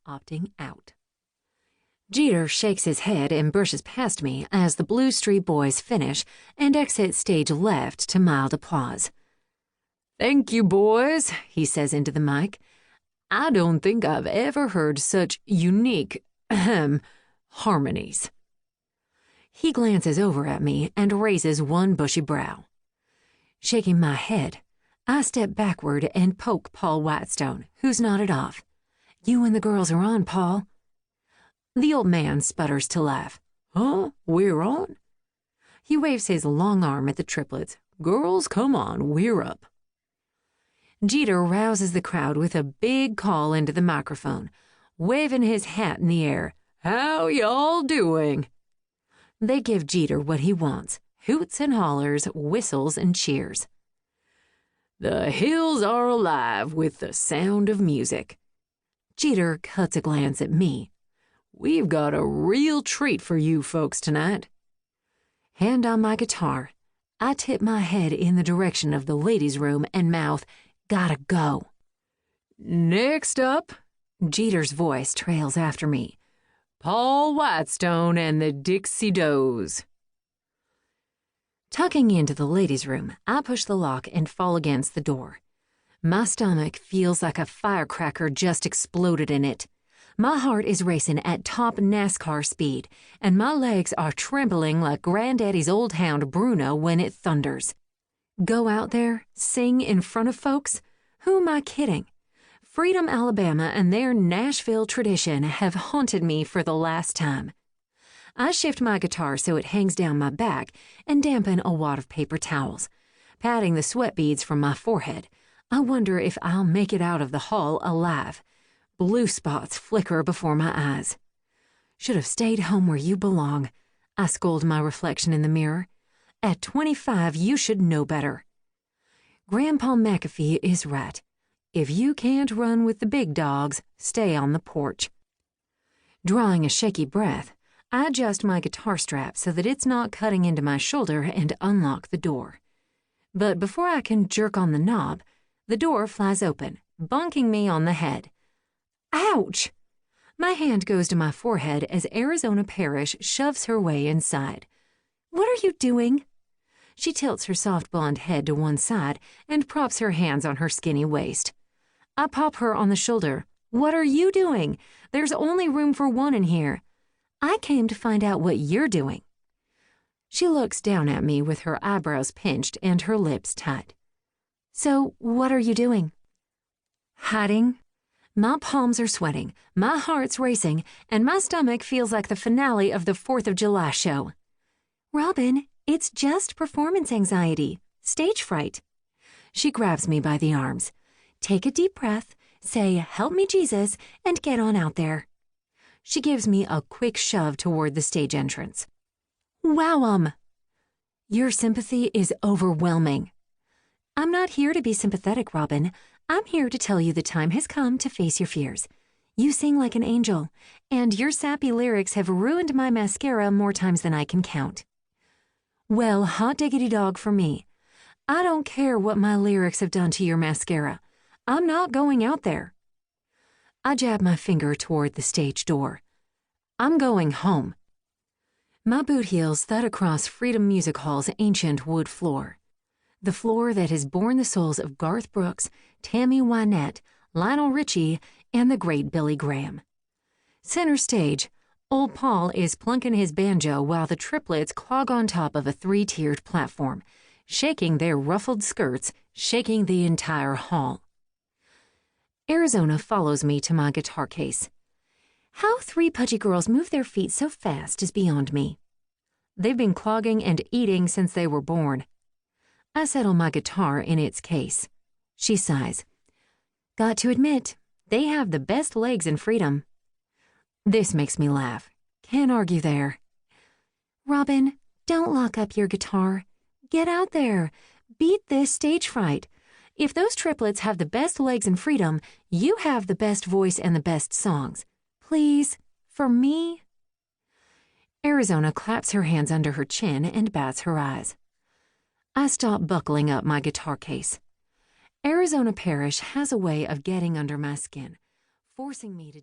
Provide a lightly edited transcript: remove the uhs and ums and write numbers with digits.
opting out. Jeter shakes his head and brushes past me as the Blue Street Boys finish and exit stage left to mild applause. "Thank you, boys," he says into the mic. "I don't think I've ever heard such unique, harmonies." He glances over at me and raises one bushy brow. Shaking my head, I step backward and poke Paul Whitestone, who's nodded off. "You and the girls are on, Paul." The old man sputters to laugh. "Huh? We're on?" He waves his long arm at the triplets. "Girls, come on, we're up." Jeter rouses the crowd with a big call into the microphone, waving his hat in the air. "How y'all doing?" They give Jeter what he wants: hoots and hollers, whistles and cheers. "The hills are alive with the sound of music." Jeter cuts a glance at me. "We've got a real treat for you folks tonight." Hand on my guitar, I tip my head in the direction of the ladies' room and mouth, "Gotta go." "Next up," Jeter's voice trails after me, "Paul Whitestone and the Dixie Does." Tucking into the ladies' room, I push the lock and fall against the door. My stomach feels like a firecracker just exploded in it. My heart is racing at top NASCAR speed, and my legs are trembling like Granddaddy's old hound Bruno when it thunders. Go out there, sing in front of folks? Who am I kidding? Freedom, Alabama, and their Nashville tradition have haunted me for the last time. I shift my guitar so it hangs down my back and dampen a wad of paper towels. Patting the sweat beads from my forehead, I wonder if I'll make it out of the hall alive. Blue spots flicker before my eyes. "Should have stayed home where you belong," I scold my reflection in the mirror. "At 25, you should know better." Grandpa McAfee is right. If you can't run with the big dogs, stay on the porch. Drawing a shaky breath, I adjust my guitar strap so that it's not cutting into my shoulder and unlock the door. But before I can jerk on the knob, the door flies open, bonking me on the head. Ouch! My hand goes to my forehead as Arizona Parrish shoves her way inside. "What are you doing?" She tilts her soft blonde head to one side and props her hands on her skinny waist. I pop her on the shoulder. "What are you doing? There's only room for one in here." "I came to find out what you're doing." She looks down at me with her eyebrows pinched and her lips tight. "So, what are you doing?" "Hiding." My palms are sweating, my heart's racing, and my stomach feels like the finale of the 4th of July show. "Robin, it's just performance anxiety, stage fright." She grabs me by the arms. "Take a deep breath, say, 'Help me, Jesus,' and get on out there." She gives me a quick shove toward the stage entrance. "Wow, Your sympathy is overwhelming." "I'm not here to be sympathetic, Robin. I'm here to tell you the time has come to face your fears. You sing like an angel, and your sappy lyrics have ruined my mascara more times than I can count." "Well, hot diggity dog for me. I don't care what my lyrics have done to your mascara. I'm not going out there." I jab my finger toward the stage door. "I'm going home." My boot heels thud across Freedom Music Hall's ancient wood floor. The floor that has borne the souls of Garth Brooks, Tammy Wynette, Lionel Richie, and the great Billy Graham. Center stage, old Paul is plunking his banjo while the triplets clog on top of a 3-tiered platform, shaking their ruffled skirts, shaking the entire hall. Arizona follows me to my guitar case. How 3 pudgy girls move their feet so fast is beyond me. They've been clogging and eating since they were born. I settle my guitar in its case. She sighs. "Got to admit, they have the best legs in Freedom." This makes me laugh. Can't argue there. "Robin, don't lock up your guitar. Get out there. Beat this stage fright. If those triplets have the best legs in Freedom, you have the best voice and the best songs. Please, for me." Arizona claps her hands under her chin and bats her eyes. I stop buckling up my guitar case. Arizona Parrish has a way of getting under my skin, forcing me to